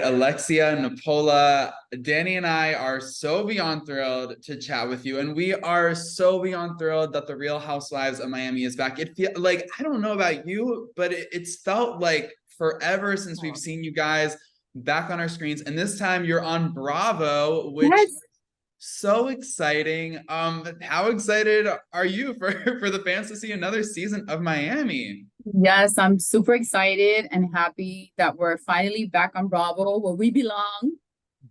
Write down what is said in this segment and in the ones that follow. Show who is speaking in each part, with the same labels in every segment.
Speaker 1: Alexia Nepola, Danny and I are so beyond thrilled to chat with you, and we are so beyond thrilled that the Real Housewives of Miami is back. It feels like, I don't know about you, but it's felt like forever since we've seen you guys back on our screens, and this time you're on Bravo, which
Speaker 2: Yes.
Speaker 1: is so exciting. How excited are you for for the fans to see another season of Miami?
Speaker 2: Yes, I'm super excited and happy that we're finally back on Bravo where we belong.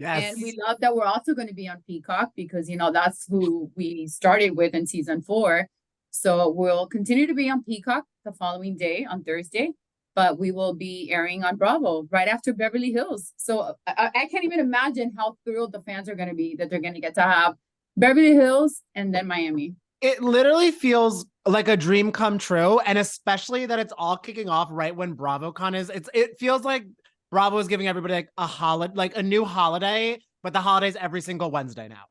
Speaker 2: And we
Speaker 3: Yes.
Speaker 2: love that we're also going to be on Peacock because, that's who we started with in season 4. So we'll continue to be on Peacock the following day on Thursday, but we will be airing on Bravo right after Beverly Hills. So I can't even imagine how thrilled the fans are going to be that they're going to get to have Beverly Hills and then Miami.
Speaker 3: It literally feels like a dream come true, and especially that it's all kicking off right when BravoCon is. It feels like Bravo is giving everybody like a holiday, like a new holiday, but the holiday's every single Wednesday now.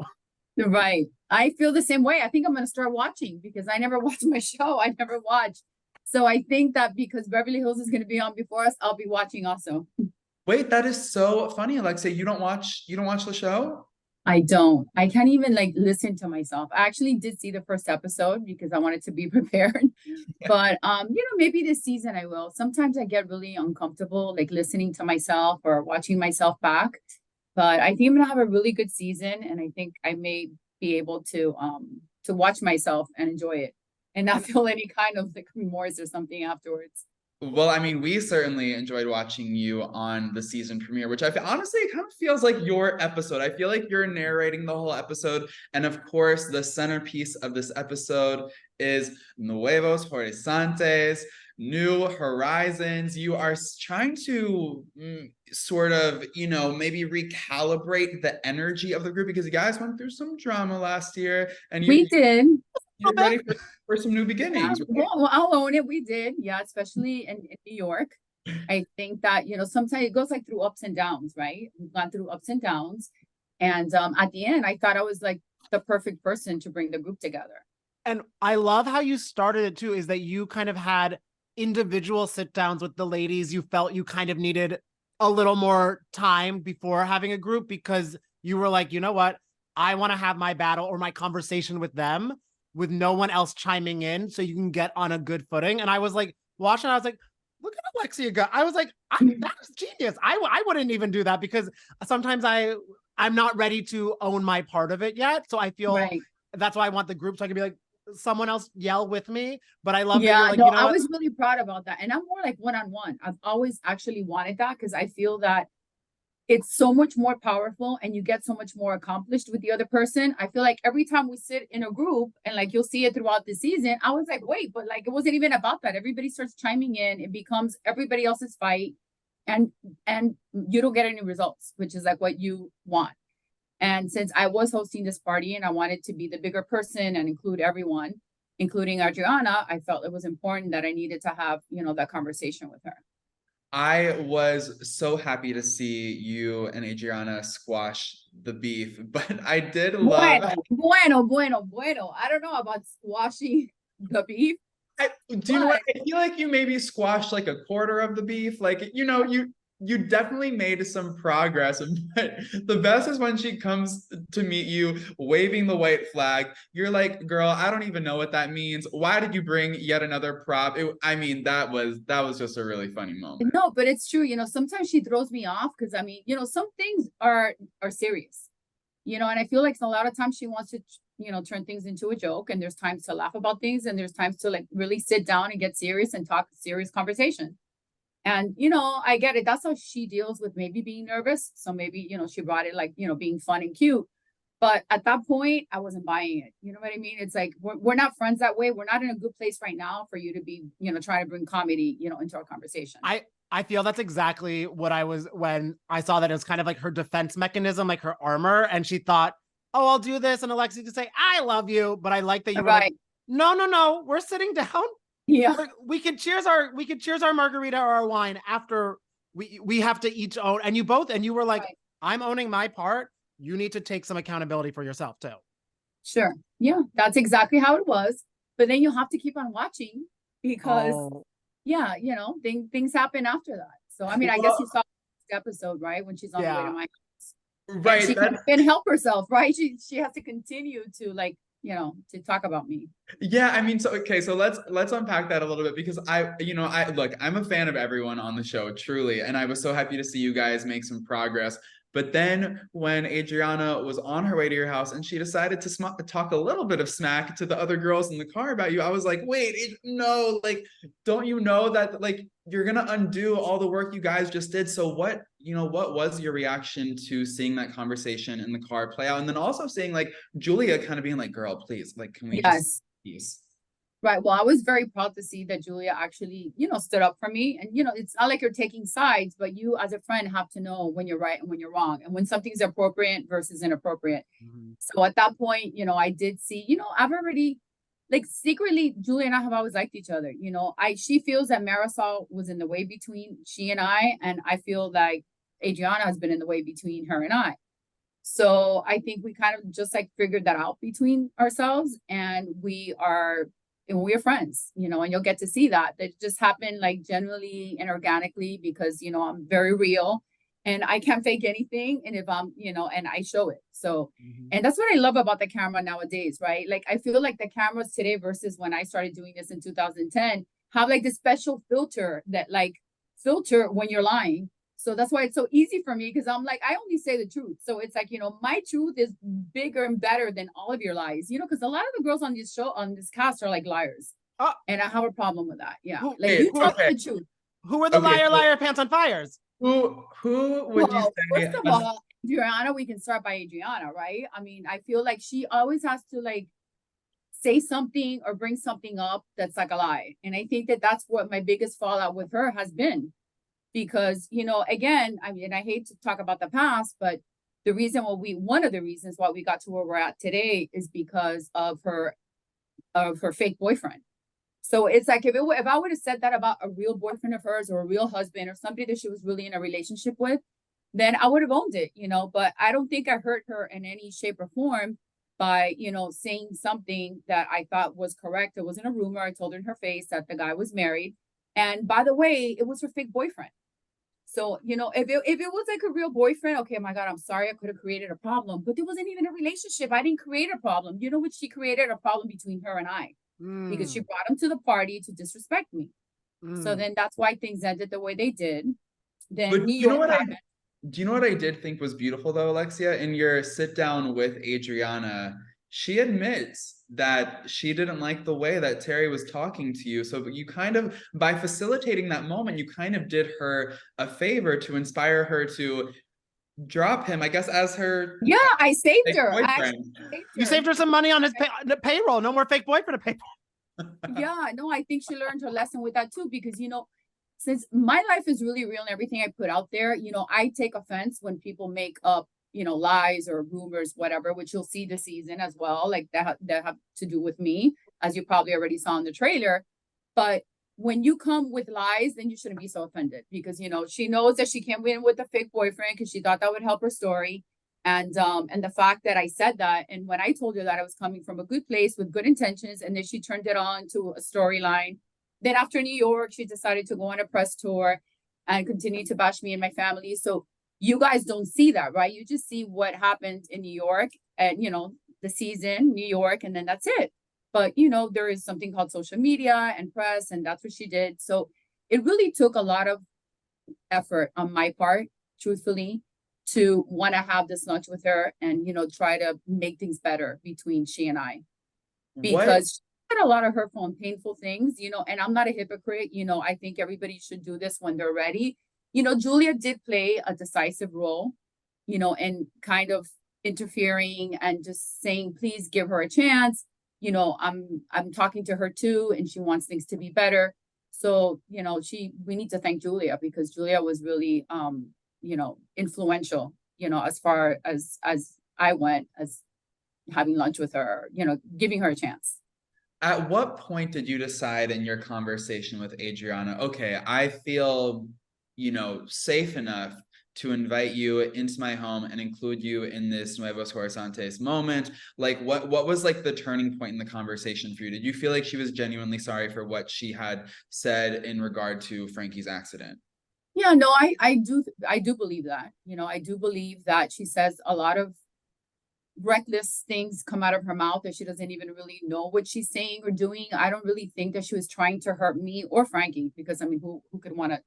Speaker 2: Right. I feel the same way. I think I'm going to start watching because I never watched my show. I never watched. So I think that because Beverly Hills is going to be on before us, I'll be watching also.
Speaker 1: Wait, that is so funny, Alexia. You don't watch the show?
Speaker 2: I don't. I can't even listen to myself. I actually did see the first episode because I wanted to be prepared. But maybe this season I will. Sometimes I get really uncomfortable listening to myself or watching myself back. But I think I'm gonna have a really good season, and I think I may be able to watch myself and enjoy it and not feel any kind of remorse or something afterwards.
Speaker 1: Well, I mean, we certainly enjoyed watching you on the season premiere, which honestly, it kind of feels like your episode. I feel like you're narrating the whole episode. And of course, the centerpiece of this episode is Nuevos Horizontes, New Horizons. You are trying to sort of, maybe recalibrate the energy of the group because you guys went through some drama last year and
Speaker 2: We did.
Speaker 1: you're ready for some new beginnings.
Speaker 2: Yeah, well, I'll own it. We did. Yeah, especially in New York. I think that, sometimes it goes through ups and downs, right? We've gone through ups and downs. And at the end, I thought I was the perfect person to bring the group together.
Speaker 3: And I love how you started it too, is that you kind of had individual sit downs with the ladies. You felt you kind of needed a little more time before having a group because you were like, you know what? I want to have my battle or my conversation with them with no one else chiming in so you can get on a good footing. And I was watching, I was like, look at Alexia go. I was like, that was genius. I wouldn't even do that because sometimes I'm not ready to own my part of it yet. So I feel that's why I want the group so I can be like, someone else yell with me. But I love that you're
Speaker 2: I was really proud about that. And I'm more one-on-one. I've always actually wanted that because I feel that it's so much more powerful and you get so much more accomplished with the other person. I feel like every time we sit in a group and you'll see it throughout the season, I was like, wait, but it wasn't even about that. Everybody starts chiming in. It becomes everybody else's fight and you don't get any results, which is what you want. And since I was hosting this party and I wanted to be the bigger person and include everyone, including Adriana, I felt it was important that I needed to have, that conversation with her.
Speaker 1: I was so happy to see you and Adriana squash the beef, but I did love.
Speaker 2: Bueno. I don't know about squashing the beef.
Speaker 1: Do you know what? I feel like you maybe squashed a quarter of the beef. You definitely made some progress. But the best is when she comes to meet you waving the white flag. You're like, girl, I don't even know what that means. Why did you bring yet another prop? That was just a really funny moment.
Speaker 2: No, but it's true. Sometimes she throws me off because some things are serious. And I feel like a lot of times she wants to, turn things into a joke, and there's times to laugh about things, and there's times to really sit down and get serious and talk serious conversation. And, I get it. That's how she deals with maybe being nervous. So maybe, she brought it being fun and cute. But at that point, I wasn't buying it. You know what I mean? It's we're not friends that way. We're not in a good place right now for you to be, trying to bring comedy, into our conversation.
Speaker 3: I feel that's exactly what I was when I saw that it was kind of her defense mechanism, her armor. And she thought, oh, I'll do this. And Alexia could say, I love you. But I like that you were like, no, we're sitting down.
Speaker 2: Yeah,
Speaker 3: we could cheers our margarita or our wine after we have to each own. And you were like, I'm owning my part. You need to take some accountability for yourself too.
Speaker 2: Sure. Yeah, that's exactly how it was. But then you have to keep on watching because things happen after that. So I mean, I guess you saw episode, right? When she's on the way to my house.
Speaker 1: Right.
Speaker 2: And she can't help herself, right? She has to continue to like, you know, to talk about me.
Speaker 1: Yeah, I mean, so okay, so let's unpack that a little bit because I look, I'm a fan of everyone on the show, truly, and I was so happy to see you guys make some progress. But then when Adriana was on her way to your house and she decided to talk a little bit of smack to the other girls in the car about you, I was like, wait, no, like, don't you know that like you're gonna undo all the work you guys just did? So what was your reaction to seeing that conversation in the car play out? And then also seeing like Julia kind of being like, girl, please, like, can we just peace?
Speaker 2: Right. Well, I was very proud to see that Julia actually, you know, stood up for me. And, you know, it's not like you're taking sides, but you as a friend have to know when you're right and when you're wrong and when something's appropriate versus inappropriate. So at that point, you know, I did see, you know, I've already like secretly, Julia and I have always liked each other. You know, she feels that Marisol was in the way between she and I feel like Adriana has been in the way between her and I. So I think we kind of just like figured that out between ourselves and we are friends, you know, and you'll get to see that. That just happened like generally and organically because, you know, I'm very real and I can't fake anything. And if I'm, you know, and I show it. So, and that's what I love about the camera nowadays, right? Like, I feel like the cameras today versus when I started doing this in 2010 have like this special filter that like filter when you're lying. So that's why it's so easy for me because I'm like, I only say the truth. So it's like, you know, my truth is bigger and better than all of your lies, you know, because a lot of the girls on this show, on this cast are like liars. And I have a problem with that. Yeah. Like you tell me the truth.
Speaker 3: Who are the liar pants on fires?
Speaker 1: Who would you say?
Speaker 2: First of all, Adriana, we can start by Adriana, right? I mean, I feel like she always has to like say something or bring something up that's like a lie. And I think that that's what my biggest fallout with her has been. Because, you know, again, I mean, I hate to talk about the past, but one of the reasons why we got to where we're at today is because of her fake boyfriend. So it's like, if I would have said that about a real boyfriend of hers or a real husband or somebody that she was really in a relationship with, then I would have owned it, you know, but I don't think I hurt her in any shape or form by, you know, saying something that I thought was correct. It wasn't a rumor. I told her in her face that the guy was married. And by the way, it was her fake boyfriend. So, you know, if it was like a real boyfriend, okay, my God, I'm sorry, I could have created a problem, but it wasn't even a relationship. I didn't create a problem. You know what? She created a problem between her and I because she brought him to the party to disrespect me. So then that's why things ended the way they did. Then
Speaker 1: but
Speaker 2: New York happened.
Speaker 1: Do you know what I did think was beautiful though, Alexia? In your sit down with Adriana, she admits that she didn't like the way that Terry was talking to you. So you kind of, by facilitating that moment, you kind of did her a favor to inspire her to drop him, I guess, as her.
Speaker 2: Yeah, I saved her.
Speaker 3: You saved her some money on his payroll. No more fake boyfriend to pay for.
Speaker 2: Yeah, no, I think she learned her lesson with that too, because, you know, since my life is really real and everything I put out there, you know, I take offense when people make up, you know, lies or rumors, whatever, which you'll see this season as well, like that have to do with me, as you probably already saw in the trailer. But when you come with lies, then you shouldn't be so offended because, you know, she knows that she came in with a fake boyfriend because she thought that would help her story. And the fact that I said that, and when I told her that I was coming from a good place with good intentions, and then she turned it on to a storyline. Then after New York, she decided to go on a press tour and continue to bash me and my family. So you guys don't see that, right? You just see what happened in New York and, you know, the season, New York, and then that's it. But, you know, there is something called social media and press, and that's what she did. So it really took a lot of effort on my part, truthfully, to want to have this lunch with her and, you know, try to make things better between she and I. Because she had a lot of hurtful and painful things, you know, and I'm not a hypocrite. You know, I think everybody should do this when they're ready. You know, Julia did play a decisive role, you know, and kind of interfering and just saying, please give her a chance. You know, I'm talking to her too, and she wants things to be better. So, you know, we need to thank Julia because Julia was really, you know, influential, you know, as far as I went as having lunch with her, you know, giving her a chance.
Speaker 1: At what point did you decide in your conversation with Adriana, okay, I feel, you know, safe enough to invite you into my home and include you in this Nuevos Horizontes moment? Like, what was like the turning point in the conversation for you? Did you feel like she was genuinely sorry for what she had said in regard to Frankie's accident?
Speaker 2: Yeah, no, I do believe that. You know, I do believe that she says a lot of reckless things come out of her mouth that she doesn't even really know what she's saying or doing. I don't really think that she was trying to hurt me or Frankie, because I mean, who could want to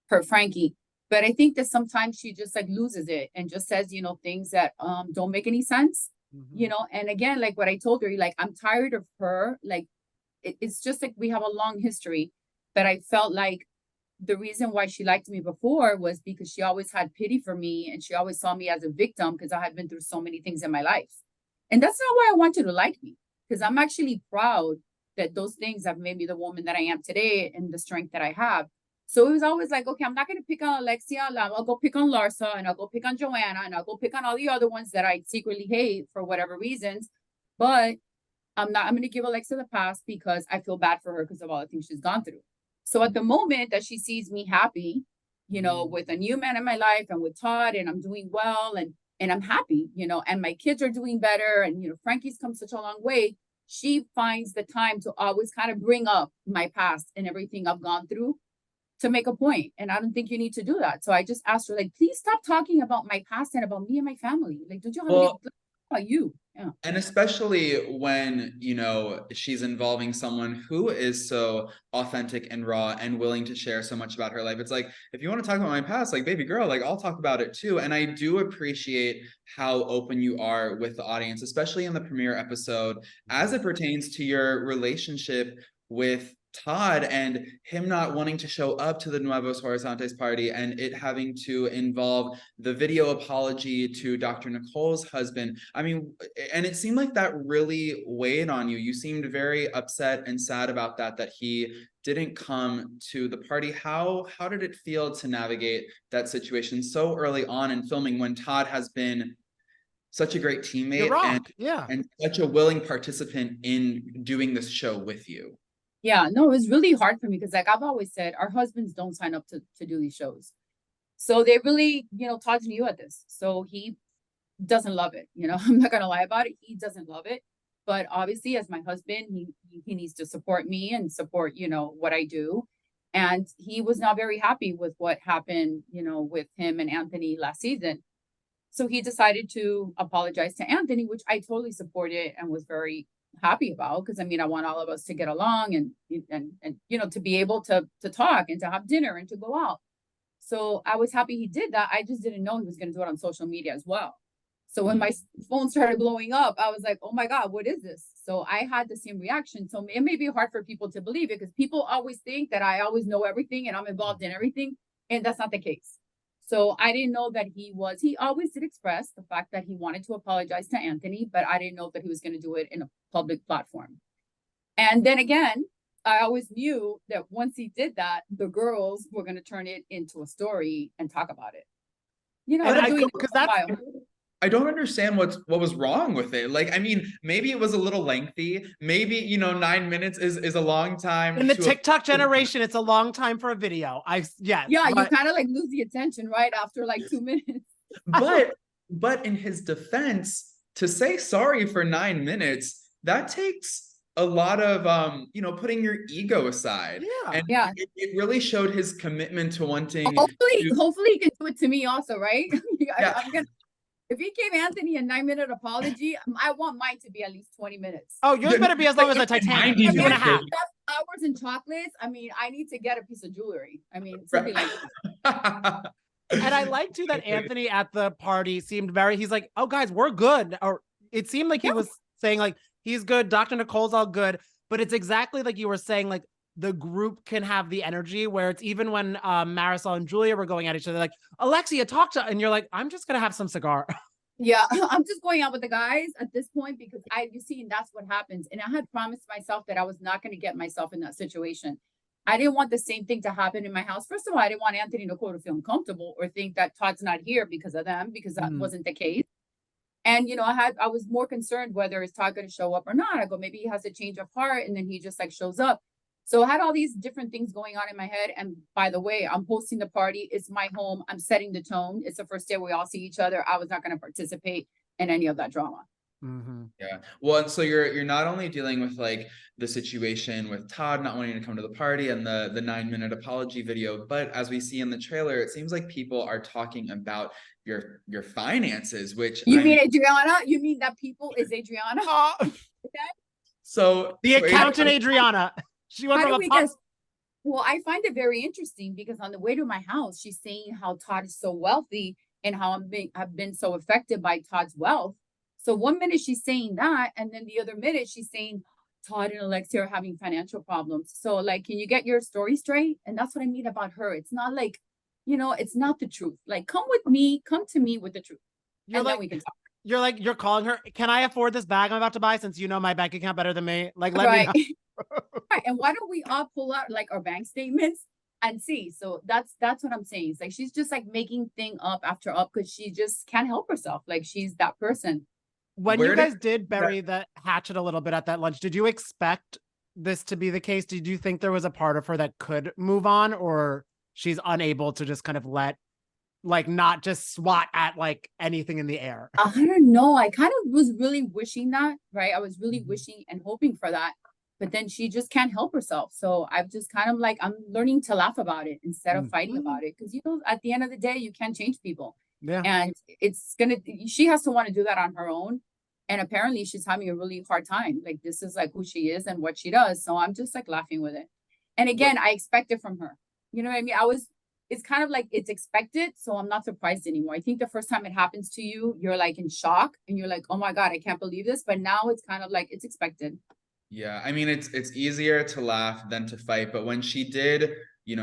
Speaker 2: hurt Frankie? But I think that sometimes she just like loses it and just says, you know, things that don't make any sense. You know, and again, like what I told her, like I'm tired of her. Like it's just like we have a long history, but I felt like the reason why she liked me before was because she always had pity for me and she always saw me as a victim because I had been through so many things in my life. And that's not why I want you to like me, because I'm actually proud that those things have made me the woman that I am today and the strength that I have. So it was always like, okay, I'm not going to pick on Alexia. I'll go pick on Larsa and I'll go pick on Joanna and I'll go pick on all the other ones that I secretly hate for whatever reasons. But I'm going to give Alexia the pass because I feel bad for her because of all the things she's gone through. So at the moment that she sees me happy, you know, with a new man in my life and with Todd, and I'm doing well and I'm happy, you know, and my kids are doing better, and you know, Frankie's come such a long way, she finds the time to always kind of bring up my past and everything I've gone through to make a point. And I don't think you need to do that. So I just asked her, like, please stop talking about my past and about me and my family. Like, don't you have
Speaker 1: Well,
Speaker 2: about you? Yeah.
Speaker 1: and especially when, you know, she's involving someone who is so authentic and raw and willing to share so much about her life. It's like, if you want to talk about my past, like, baby girl, like, I'll talk about it too. And I do appreciate how open you are with the audience, especially in the premiere episode, as it pertains to your relationship with Todd and him not wanting to show up to the Nuevos Horizontes party and it having to involve the video apology to Dr. Nicole's husband. I mean, and it seemed like that really weighed on you. You seemed very upset and sad about that he didn't come to the party. How did it feel to navigate that situation so early on in filming when Todd has been such a great teammate and such a willing participant in doing this show with you?
Speaker 2: Yeah, no, it was really hard for me because, like I've always said, our husbands don't sign up to do these shows. So they really, you know, Todd's new at this. So he doesn't love it. You know, I'm not going to lie about it. He doesn't love it. But obviously, as my husband, he needs to support me and support, you know, what I do. And he was not very happy with what happened, you know, with him and Anthony last season. So he decided to apologize to Anthony, which I totally supported and was very happy about, because I mean, I want all of us to get along and you know, to be able to talk and to have dinner and to go out. So I was happy he did that. I just didn't know he was going to do it on social media as well. So when my phone started blowing up, I was like, oh my God, what is this? So I had the same reaction. So it may be hard for people to believe it because people always think that I always know everything and I'm involved in everything. And that's not the case. So I didn't know that he always did express the fact that he wanted to apologize to Anthony, but I didn't know that he was going to do it in a public platform. And then again, I always knew that once he did that, the girls were going to turn it into a story and talk about it. You know,
Speaker 1: I don't understand what was wrong with it. Like, I mean, maybe it was a little lengthy. Maybe, you know, 9 minutes is a long time.
Speaker 3: In the TikTok generation, it's a long time for a video.
Speaker 2: Yeah, you kind of like lose the attention right after like 2 minutes.
Speaker 1: But in his defense, to say sorry for 9 minutes, that takes a lot of you know, putting your ego aside.
Speaker 3: Yeah.
Speaker 1: And
Speaker 2: yeah,
Speaker 1: it really showed his commitment to wanting
Speaker 2: hopefully he can do it to me also, right?
Speaker 1: Yeah.
Speaker 2: If he gave Anthony a 9-minute apology, I want mine to be at least 20 minutes.
Speaker 3: Oh, yours better be as long as the Titanic. 2.5.
Speaker 2: Flowers and chocolates. I mean, I need to get a piece of jewelry. I mean, something like that.
Speaker 3: And I like too that Anthony at the party seemed he's like, oh guys, we're good. Or it seemed like he was saying like, he's good. Dr. Nicole's all good. But it's exactly like you were saying, like the group can have the energy where it's even when Marisol and Julia were going at each other, like, Alexia, talk to, and you're like, I'm just going to have some cigar.
Speaker 2: Yeah, I'm just going out with the guys at this point because you see, and that's what happens. And I had promised myself that I was not going to get myself in that situation. I didn't want the same thing to happen in my house. First of all, I didn't want Anthony and Nicole to feel uncomfortable or think that Todd's not here because of them, because that wasn't the case. And, you know, I was more concerned whether is Todd going to show up or not. I go, maybe he has a change of heart and then he just like shows up. So I had all these different things going on in my head. And by the way, I'm hosting the party. It's my home. I'm setting the tone. It's the first day we all see each other. I was not going to participate in any of that drama.
Speaker 1: Yeah. Well, and so you're not only dealing with like the situation with Todd not wanting to come to the party and the 9-minute apology video, but as we see in the trailer, it seems like people are talking about your finances, which
Speaker 2: You mean Adriana? You mean that people is Adriana?
Speaker 1: So
Speaker 3: the accountant Adriana. She went
Speaker 2: how
Speaker 3: from
Speaker 2: do we guess? Well, I find it very interesting because on the way to my house, she's saying how Todd is so wealthy and how I've been so affected by Todd's wealth. So one minute she's saying that, and then the other minute she's saying Todd and Alexia are having financial problems. So like, can you get your story straight? And that's what I mean about her. It's not like, it's not the truth. Like, come to me with the truth.
Speaker 3: You're
Speaker 2: and
Speaker 3: like,
Speaker 2: then we can talk.
Speaker 3: You're calling her. Can I afford this bag I'm about to buy since you know my bank account better than me? Like, let
Speaker 2: right.
Speaker 3: me know.
Speaker 2: Right. And why don't we all pull out like our bank statements and see? So that's what I'm saying. It's like she's just like making thing up after up because she just can't help herself. Like she's that person.
Speaker 3: When you guys did bury the hatchet a little bit at that lunch, did you expect this to be the case? Did you think there was a part of her that could move on, or she's unable to just kind of not just swat at like anything in the air?
Speaker 2: I don't know. I kind of was really wishing that, right? I was really wishing and hoping for that, but then she just can't help herself. So I've just kind of like, I'm learning to laugh about it instead of fighting about it. Cause at the end of the day, you can't change people.
Speaker 3: Yeah.
Speaker 2: And she has to want to do that on her own. And apparently she's having a really hard time. Like this is like who she is and what she does. So I'm just like laughing with it. And again, I expect it from her. You know what I mean? It's kind of like it's expected. So I'm not surprised anymore. I think the first time it happens to you, you're like in shock and you're like, oh my God, I can't believe this. But now it's kind of like it's expected.
Speaker 1: Yeah. I mean, it's easier to laugh than to fight. But when she did,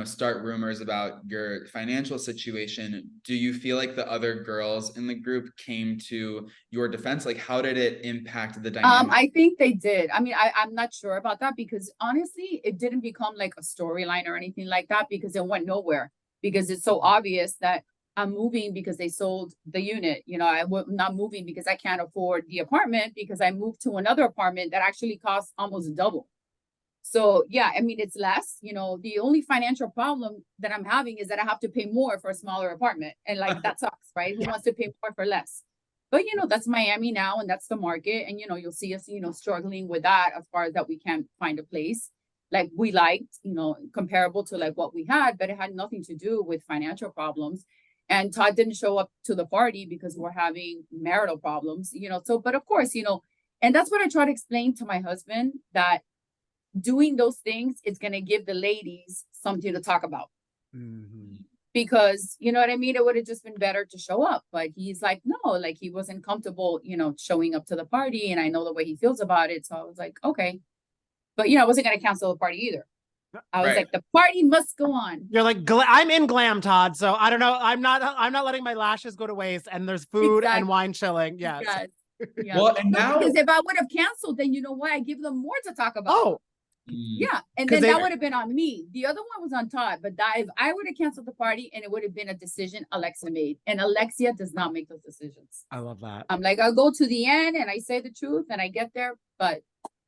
Speaker 1: start rumors about your financial situation, do you feel like the other girls in the group came to your defense? Like, how did it impact the dynamic?
Speaker 2: I think they did. I mean, I'm not sure about that because honestly, it didn't become like a storyline or anything like that because it went nowhere. Because it's so obvious that I'm moving because they sold the unit. I'm not moving because I can't afford the apartment because I moved to another apartment that actually costs almost double. So yeah, I mean, it's less, the only financial problem that I'm having is that I have to pay more for a smaller apartment. And like, that sucks, right? Who wants to pay more for less? But, that's Miami now and that's the market. And, you'll see us, struggling with that as far as that we can't find a place like we liked, comparable to like what we had, but it had nothing to do with financial problems. And Todd didn't show up to the party because we're having marital problems, so, but of course, and that's what I try to explain to my husband, that doing those things is going to give the ladies something to talk about. Because, you know what I mean? It would have just been better to show up, but he's like, no, like he wasn't comfortable, showing up to the party. And I know the way he feels about it. So I was like, okay. But, I wasn't going to cancel the party either. I was like, the party must go on.
Speaker 3: You're like, I'm in glam, Todd. So I don't know. I'm not letting my lashes go to waste. And there's food and wine chilling. Yes.
Speaker 2: Yeah. Well, and now because if I would have canceled, then you know what? I give them more to talk about.
Speaker 3: Oh.
Speaker 2: Yeah. And then that would have been on me. The other one was on Todd. But if I would have canceled the party and it would have been a decision Alexia made. And Alexia does not make those decisions.
Speaker 3: I love that.
Speaker 2: I'm like, I'll go to the end and I say the truth and I get there. But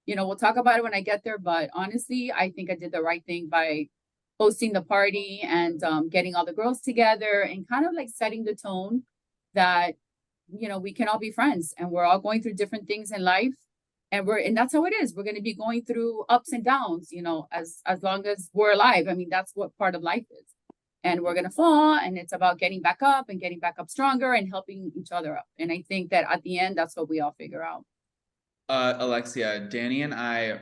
Speaker 2: we'll talk about it when I get there. But honestly, I think I did the right thing by hosting the party and getting all the girls together and kind of like setting the tone that, we can all be friends and we're all going through different things in life. And that's how it is. We're going to be going through ups and downs, as long as we're alive. I mean, that's what part of life is. And we're going to fall and it's about getting back up and getting back up stronger and helping each other up. And I think that at the end, that's what we all figure out.
Speaker 1: Alexia, Danny and I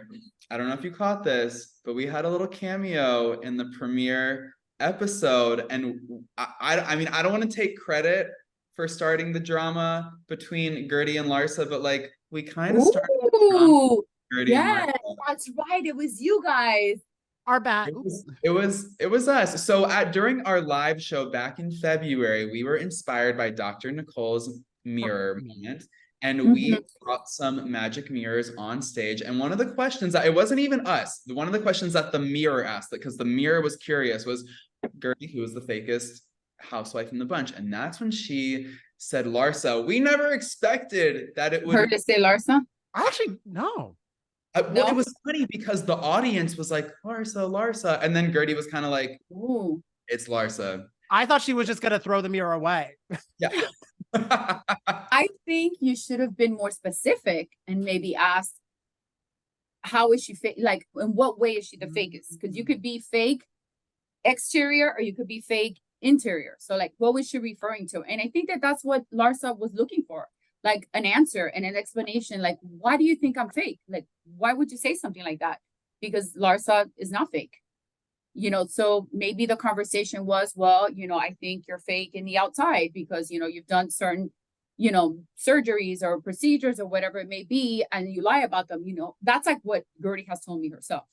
Speaker 1: don't know if you caught this, but we had a little cameo in the premiere episode. And I mean, I don't want to take credit for starting the drama between Gertie and Larsa, but like we kind of started
Speaker 2: Gertie yes, and that's right. It was you guys.
Speaker 3: Our back.
Speaker 1: It was us. So during our live show back in February, we were inspired by Dr. Nicole's mirror moment. And we brought some magic mirrors on stage. And one of the questions it wasn't even us. One of the questions that the mirror asked, because the mirror was curious, was Gertie, who was the fakest housewife in the bunch? And that's when she said Larsa. We never expected that it would.
Speaker 2: Her to say Larsa?
Speaker 3: Actually, no.
Speaker 1: Well, it was funny because the audience was like, Larsa. And then Gertie was kind of like, ooh, it's Larsa.
Speaker 3: I thought she was just going to throw the mirror away.
Speaker 1: Yeah.
Speaker 2: I think, you should have been more specific and maybe asked, how is she fake? Like, in what way is she the fakest? Because you could be fake exterior or you could be fake interior. So like, what was she referring to? And I think that that's what Larsa was looking for, like an answer and an explanation. Like, why do you think I'm fake? Like, why would you say something like that? Because Larsa is not fake. You know, so maybe the conversation was, well, you know, I think you're fake in the outside because, you know, you've done certain, you know, surgeries or procedures or whatever it may be, and you lie about them, you know. That's like what Gertie has told me herself,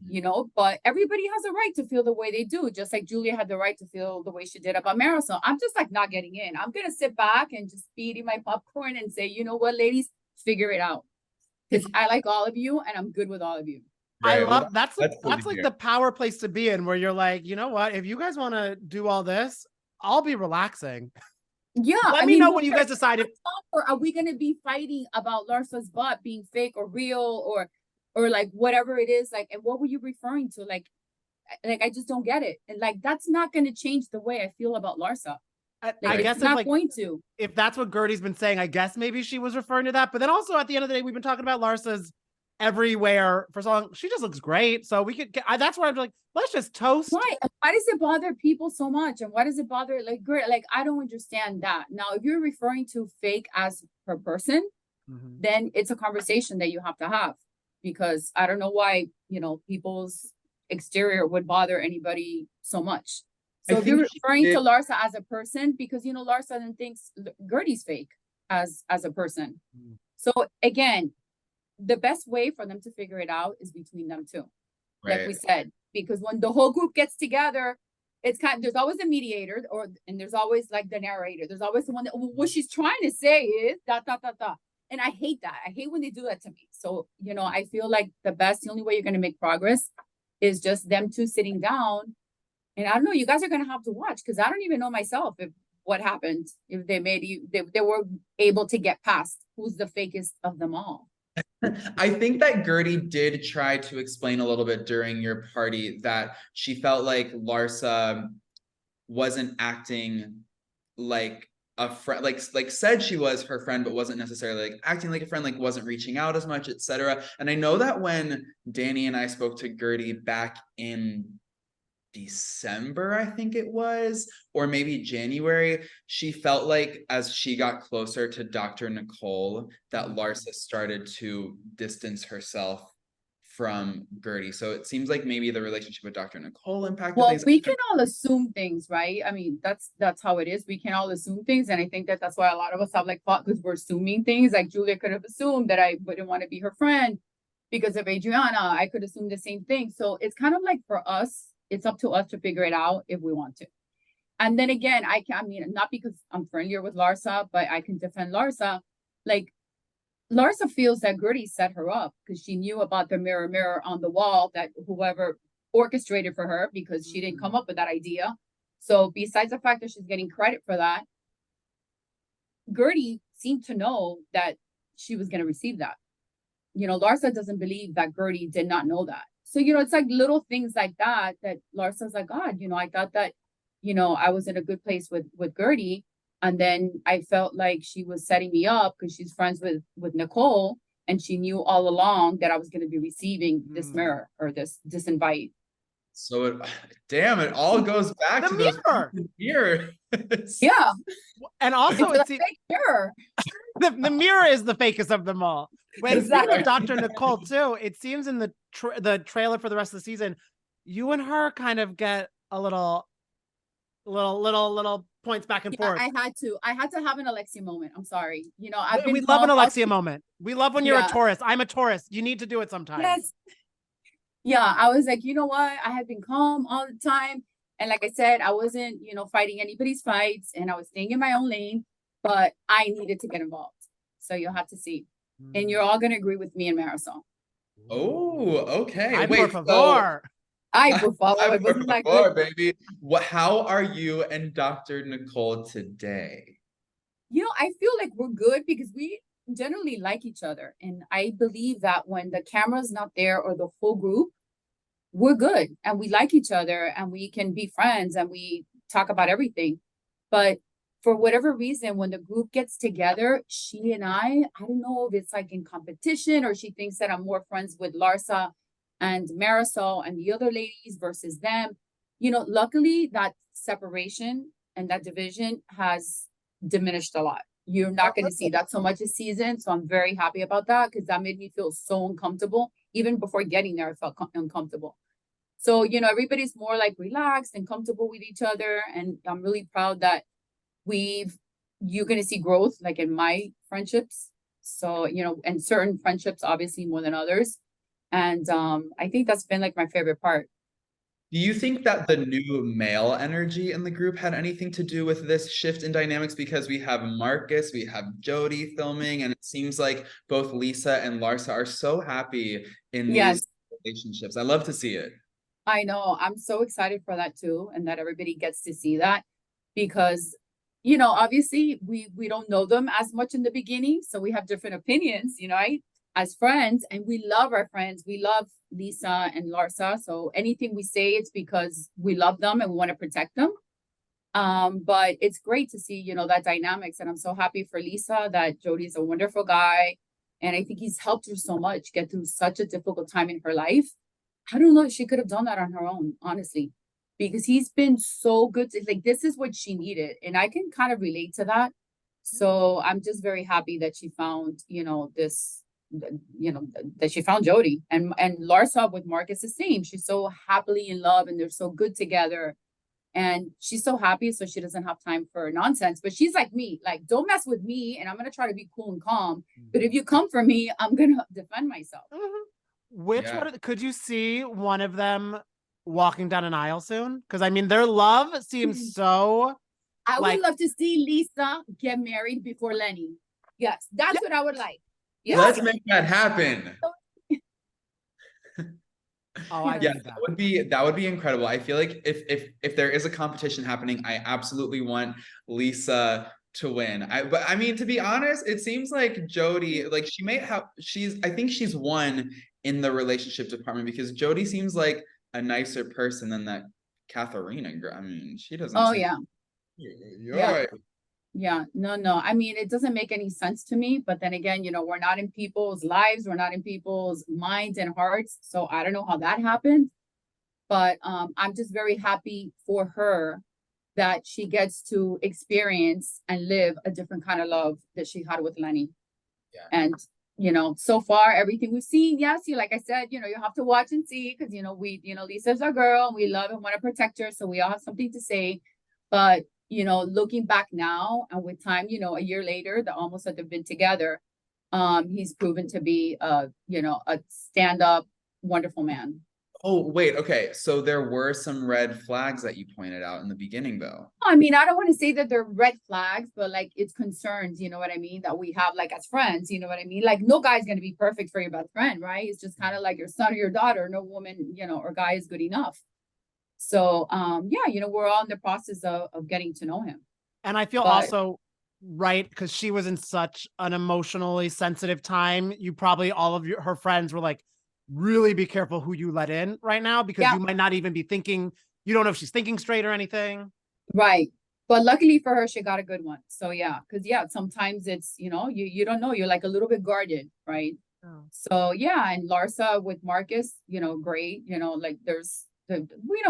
Speaker 2: you know, but everybody has a right to feel the way they do, just like Julia had the right to feel the way she did about Marisol. I'm just like not getting in. I'm going to sit back and just be eating my popcorn and say, you know what, ladies, figure it out. Because I like all of you and I'm good with all of you.
Speaker 3: I
Speaker 1: Right,
Speaker 3: love
Speaker 1: well,
Speaker 3: that's
Speaker 1: that's
Speaker 3: like
Speaker 1: clear.
Speaker 3: the power place to be in, where you're like, you know what, if you guys want to do all this, I'll be relaxing.
Speaker 2: Yeah,
Speaker 3: Let
Speaker 2: I
Speaker 3: me
Speaker 2: mean,
Speaker 3: know when you guys decide if
Speaker 2: or are we going to be fighting about Larsa's butt being fake or real or like whatever it is, like, and what were you referring to? Like I just don't get it. And like, that's not going to change the way I feel about Larsa.
Speaker 3: I
Speaker 2: Like,
Speaker 3: guess
Speaker 2: it's
Speaker 3: if
Speaker 2: not
Speaker 3: like
Speaker 2: going to.
Speaker 3: if that's what Gertie's been saying, I guess maybe she was referring to that. But then also at the end of the day, we've been talking about Larsa's everywhere for so long. She just looks great. So we could that's where I'm like, let's just toast.
Speaker 2: Why? Why does it bother people so much? And why does it bother, like, great? Like, I don't understand that. Now, if you're referring to fake as per person, then it's a conversation that you have to have, because I don't know why, you know, people's exterior would bother anybody so much. So
Speaker 1: I
Speaker 2: if you're
Speaker 1: think she
Speaker 2: referring to
Speaker 1: did-
Speaker 2: Larsa as a person, because, you know, Larsa then thinks Gertie's fake as a person. So again, the best way for them to figure it out is between them two, like we said, because when the whole group gets together, it's kind of, there's always a mediator, and there's always like the narrator. There's always the one that, what she's trying to say is da da da da. And I hate that. I hate when they do that to me. So, you know, I feel like the only way you're going to make progress is just them two sitting down. And I don't know, you guys are going to have to watch, because I don't even know myself what happened, if they made you, they were able to get past who's the fakest of them all.
Speaker 1: I think that Gertie did try to explain a little bit during your party that she felt like Larsa wasn't acting like a friend, like said she was her friend, but wasn't necessarily like acting like a friend, like wasn't reaching out as much, etc. And I know that when Danny and I spoke to Gertie back in December, I think it was, or maybe January, she felt like as she got closer to Dr. Nicole, that Larsa started to distance herself from Gertie. So it seems like maybe the relationship with Dr. Nicole impacted
Speaker 2: Well,
Speaker 1: things.
Speaker 2: we can all assume things, right? I mean, that's how it is. We can all assume things, and I think that that's why a lot of us have like fought, because we're assuming things. Like Julia could have assumed that I wouldn't want to be her friend because of Adriana. I could assume the same thing. So it's kind of like, for us, it's up to us to figure it out if we want to. And then again, I mean, not because I'm friendlier with Larsa, but I can defend Larsa. Like, Larsa feels that Gertie set her up because she knew about the mirror on the wall that whoever orchestrated for her, because she didn't come up with that idea. So besides the fact that she's getting credit for that, Gertie seemed to know that she was going to receive that. You know, Larsa doesn't believe that Gertie did not know that. So, you know, it's like little things like that, that Larsa's like, God, you know, I thought that, you know, I was in a good place with Gertie. And then I felt like she was setting me up because she's friends with Nicole. And she knew all along that I was going to be receiving this mirror or this invite.
Speaker 1: So damn, it all goes back to those mirror.
Speaker 2: Yeah.
Speaker 3: And also
Speaker 2: it's a fake mirror.
Speaker 3: The mirror is the fakest of them all. When
Speaker 2: Exactly.
Speaker 3: speaking of Dr. Nicole too, it seems in the trailer for the rest of the season, you and her kind of get a little points back and forth.
Speaker 2: I had to have an Alexia moment. I'm sorry. You know,
Speaker 3: we love an Alexia moment. We love when you're a Taurus. I'm a Taurus. You need to do it sometimes.
Speaker 2: Yes. Yeah, I was like, you know what? I had been calm all the time. And like I said, I wasn't, you know, fighting anybody's fights, and I was staying in my own lane, but I needed to get involved. So you'll have to see. And you're all going to agree with me and Marisol.
Speaker 1: Oh, okay.
Speaker 3: Ay,
Speaker 1: wait,
Speaker 3: por favor.
Speaker 2: Wasn't that good?
Speaker 1: Baby. How are you and Dr. Nicole today?
Speaker 2: You know, I feel like we're good because we generally like each other. And I believe that when the camera's not there or the full group, we're good and we like each other and we can be friends and we talk about everything. But for whatever reason, when the group gets together, she and I don't know if it's like in competition or she thinks that I'm more friends with Larsa and Marisol and the other ladies versus them. You know, luckily that separation and that division has diminished a lot. You're not going to see that so much this season. So I'm very happy about that because that made me feel so uncomfortable. Even before getting there, I felt uncomfortable. So, you know, everybody's more like relaxed and comfortable with each other. And I'm really proud that you're going to see growth like in my friendships. So, you know, and certain friendships, obviously more than others. And I think that's been like my favorite part.
Speaker 1: Do you think that the new male energy in the group had anything to do with this shift in dynamics? Because we have Marcus, we have Jody filming, and it seems like both Lisa and Larsa are so happy in these
Speaker 2: Yes,
Speaker 1: relationships. I love to see it.
Speaker 2: I know. I'm so excited for that too, and that everybody gets to see that because, you know, obviously we don't know them as much in the beginning, so we have different opinions, you know, right? As friends, and we love our friends. We love Lisa and Larsa, so anything we say, it's because we love them and we want to protect them. But it's great to see, you know, that dynamics, and I'm so happy for Lisa that Jody's a wonderful guy, and I think he's helped her so much get through such a difficult time in her life. I don't know if she could have done that on her own, honestly, because he's been so good. Like, this is what she needed. And I can kind of relate to that. So I'm just very happy that she found, you know, that she found Jody. And Larsa with Marcus is the same. She's so happily in love and they're so good together. And she's so happy, so she doesn't have time for nonsense. But she's like me, like, don't mess with me. And I'm going to try to be cool and calm. But if you come for me, I'm going to defend myself.
Speaker 3: Which one could you see one of them walking down an aisle soon? Because I mean, their love seems so.
Speaker 2: I would love to see Lisa get married before Lenny. Yes, that's what I would like. Yes.
Speaker 1: Let's make that happen.
Speaker 3: Oh, I
Speaker 1: Yeah,
Speaker 3: that.
Speaker 1: that would be incredible. I feel like if there is a competition happening, I absolutely want Lisa to win. But I mean, to be honest, it seems like Jody, like I think she's won in the relationship department because Jody seems like a nicer person than that Katharina girl. I mean, she doesn't.
Speaker 2: Oh,
Speaker 1: seem
Speaker 2: yeah.
Speaker 1: Yeah.
Speaker 2: Yeah, no. I mean, it doesn't make any sense to me. But then again, you know, we're not in people's lives, we're not in people's minds and hearts. So I don't know how that happened. But I'm just very happy for her that she gets to experience and live a different kind of love that she had with Lenny.
Speaker 1: Yeah.
Speaker 2: And, you know, so far, everything we've seen, yes, like I said, you know, you have to watch and see because, you know, Lisa's our girl and we love and want to protect her. So we all have something to say. But, you know, looking back now and with time, you know, a year later, almost that they've been together, he's proven to be, you know, a stand-up, wonderful man.
Speaker 1: Oh, wait, okay. So there were some red flags that you pointed out in the beginning, though.
Speaker 2: I mean, I don't want to say that they're red flags, but like it's concerns, you know what I mean, that we have like as friends, you know what I mean? Like no guy's going to be perfect for your best friend, right? It's just kind of like your son or your daughter. No woman, you know, or guy is good enough. So, yeah, you know, we're all in the process of getting to know him.
Speaker 3: And I feel also right because she was in such an emotionally sensitive time. You probably all of her friends were like, really be careful who you let in right now because you might not even be thinking. You don't know if she's thinking straight or anything.
Speaker 2: Right. But luckily for her, she got a good one. So yeah, because sometimes it's, you know, you don't know, you're like a little bit guarded, right? Oh. So yeah, and Larsa with Marcus, you know, great, you know, like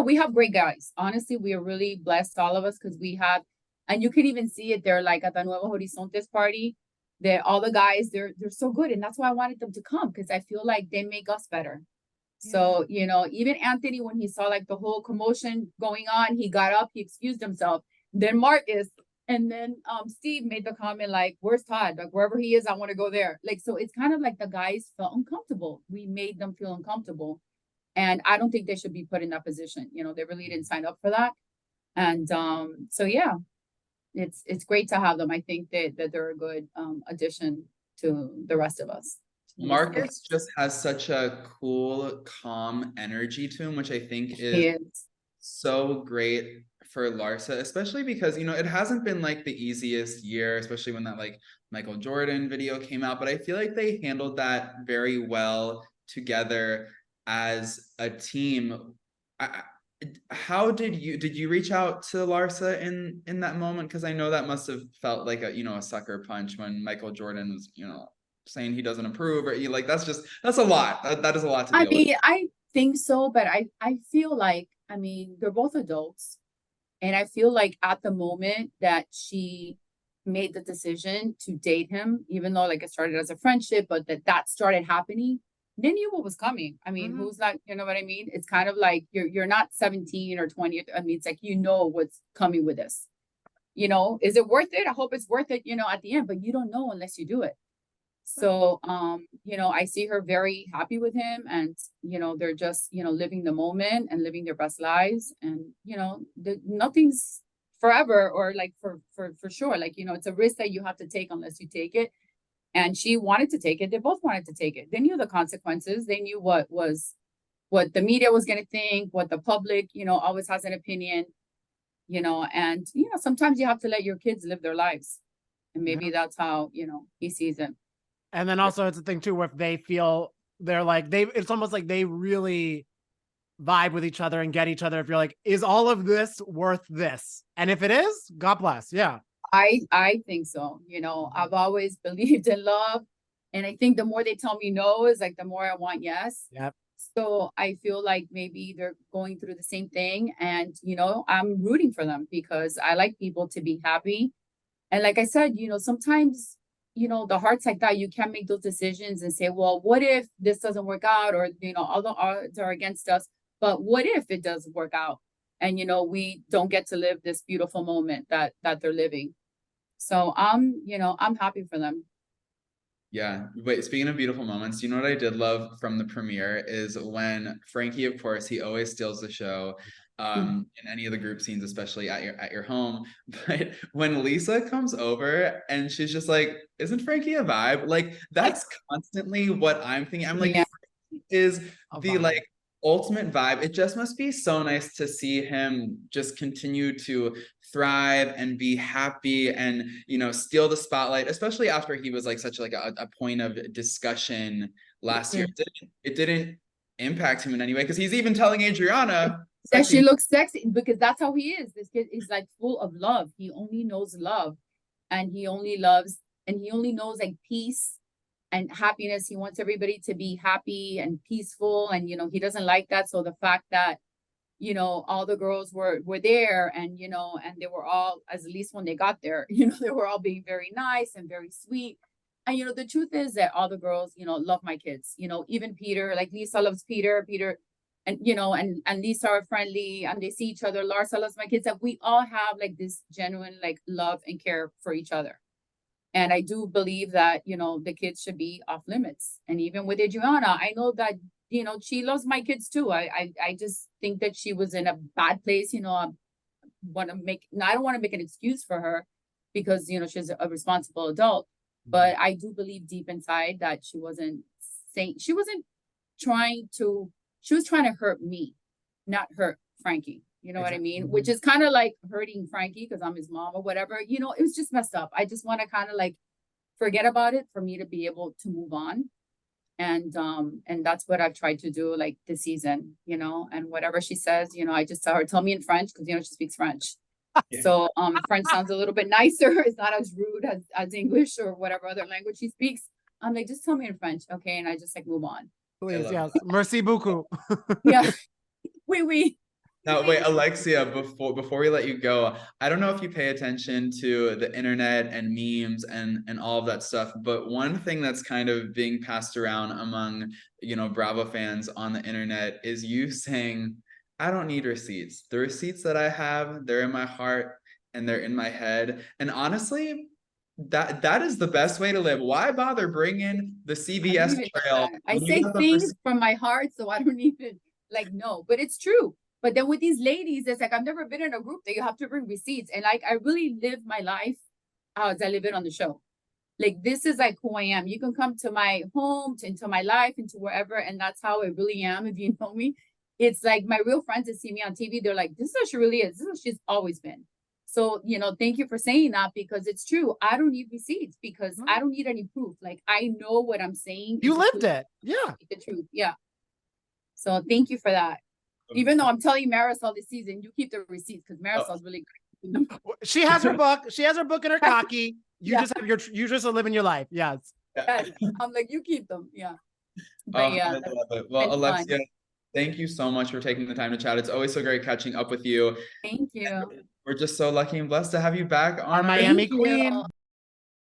Speaker 2: we have great guys. Honestly, we are really blessed, all of us, because we have, and you can even see it there, like at the Nuevo Horizontes party, all the guys, they're so good. And that's why I wanted them to come, because I feel like they make us better. So, you know, even Anthony, when he saw like the whole commotion going on, he got up, he excused himself. Then Marcus, and then Steve made the comment like, where's Todd? Like wherever he is, I want to go there. Like, so it's kind of like the guys felt uncomfortable. We made them feel uncomfortable. And I don't think they should be put in that position. You know, they really didn't sign up for that. And so, yeah, it's great to have them. I think that they're a good addition to the rest of us.
Speaker 1: Marcus just has such a cool, calm energy to him, which I think is so great for Larsa, especially because, you know, it hasn't been like the easiest year, especially when that like Michael Jordan video came out, but I feel like they handled that very well together as a team. how did you reach out to Larsa in that moment? Because I know that must have felt like a sucker punch when Michael Jordan was saying he doesn't approve, or like that's a lot. That is a lot to deal with.
Speaker 2: I think so, but I feel like, I mean, they're both adults, and I feel like at the moment that she made the decision to date him, even though like it started as a friendship, but that started happening, they knew what was coming. I mean, who's not, you know what I mean? It's kind of like you're not 17 or 20. I mean, it's like, what's coming with this. Is it worth it? I hope it's worth it, at the end, but you don't know unless you do it. So, I see her very happy with him, and, they're just, living the moment and living their best lives. And, nothing's forever, or like for sure. Like, it's a risk that you have to take unless you take it. And she wanted to take it. They both wanted to take it. They knew the consequences. They knew what the media was going to think, what the public, always has an opinion, and, sometimes you have to let your kids live their lives. And maybe that's how, he sees it.
Speaker 3: And then also it's a thing too, where if they feel they're like, it's almost like they really vibe with each other and get each other. If you're like, is all of this worth this? And if it is, God bless. Yeah.
Speaker 2: I think so. I've always believed in love. And I think the more they tell me no is like, the more I want yes.
Speaker 3: Yep.
Speaker 2: So I feel like maybe they're going through the same thing. And, I'm rooting for them because I like people to be happy. And like I said, sometimes, the hearts like that, you can't make those decisions and say, well, what if this doesn't work out? Or, all the odds are against us. But what if it does work out? And, we don't get to live this beautiful moment that they're living. So I'm happy for them.
Speaker 1: Yeah. Wait, speaking of beautiful moments, what I did love from the premiere is when Frankie, of course, he always steals the show in any of the group scenes, especially at your home. But when Lisa comes over and she's just like, isn't Frankie a vibe? Like, that's constantly what I'm thinking. I'm like,
Speaker 2: Yeah.
Speaker 1: is the like ultimate vibe. It just must be so nice to see him just continue to thrive and be happy and steal the spotlight, especially after he was like such like a point of discussion last year. It didn't impact him in any way, because he's even telling Adriana
Speaker 2: that she looks sexy, because that's how he is. This kid is like full of love. He only knows love, and he only loves, and he only knows like peace and happiness. He wants everybody to be happy and peaceful. And, he doesn't like that. So the fact that, all the girls were there, and, and they were all, at least when they got there, they were all being very nice and very sweet. And, the truth is that all the girls, love my kids, even Peter, like Lisa loves Peter, and, and Lisa are friendly, and they see each other. Larsa loves my kids. That we all have like this genuine, like, love and care for each other. And I do believe that, the kids should be off limits. And even with Adriana, I know that, she loves my kids too. I just think that she was in a bad place. I don't want to make an excuse for her, because, she's a responsible adult. But I do believe deep inside that she was trying to hurt me, not hurt Frankie. You know what I mean? Which is kind of like hurting Frankie because I'm his mom or whatever. It was just messed up. I just want to kind of like forget about it for me to be able to move on. And that's what I've tried to do like this season, and whatever she says, I just tell her, tell me in French, because, she speaks French. Yeah. So French sounds a little bit nicer. It's not as rude as English or whatever other language she speaks. I'm like, just tell me in French. Okay. And I just like move on.
Speaker 3: Please, yes. Merci beaucoup.
Speaker 2: Yeah. Oui.
Speaker 1: Now, wait, Alexia, before we let you go, I don't know if you pay attention to the internet and memes and all of that stuff, but one thing that's kind of being passed around among, Bravo fans on the internet is you saying, I don't need receipts. The receipts that I have, they're in my heart and they're in my head. And honestly, that is the best way to live. Why bother bringing the CBS trail?
Speaker 2: I say things from my heart, so I don't even no, but it's true. But then with these ladies, it's like, I've never been in a group that you have to bring receipts. And like, I really live my life as I live it on the show. Like, this is like who I am. You can come to my home, into my life, into wherever. And that's how I really am. If you know me, it's like my real friends that see me on TV, they're like, this is how she really is. This is how she's always been. So, thank you for saying that, because it's true. I don't need receipts, because I don't need any proof. Like, I know what I'm saying.
Speaker 3: You lived it. Yeah.
Speaker 2: The truth. Yeah. So thank you for that. Even though I'm telling Marisol this season, you keep the receipts because Marisol's really good.
Speaker 3: She has her book. She has her book in her cocky. You
Speaker 2: Yeah.
Speaker 3: just have you just are living your life. Yes.
Speaker 2: Yes. I'm like, you keep them. Yeah. But
Speaker 1: I
Speaker 2: yeah,
Speaker 1: love it. Well,
Speaker 2: been fun.
Speaker 1: Alexia, thank you so much for taking the time to chat. It's always so great catching up with you.
Speaker 2: Thank you.
Speaker 1: We're just so lucky and blessed to have you back on
Speaker 3: Our
Speaker 1: our
Speaker 3: Miami
Speaker 2: Thank you.
Speaker 3: Queen.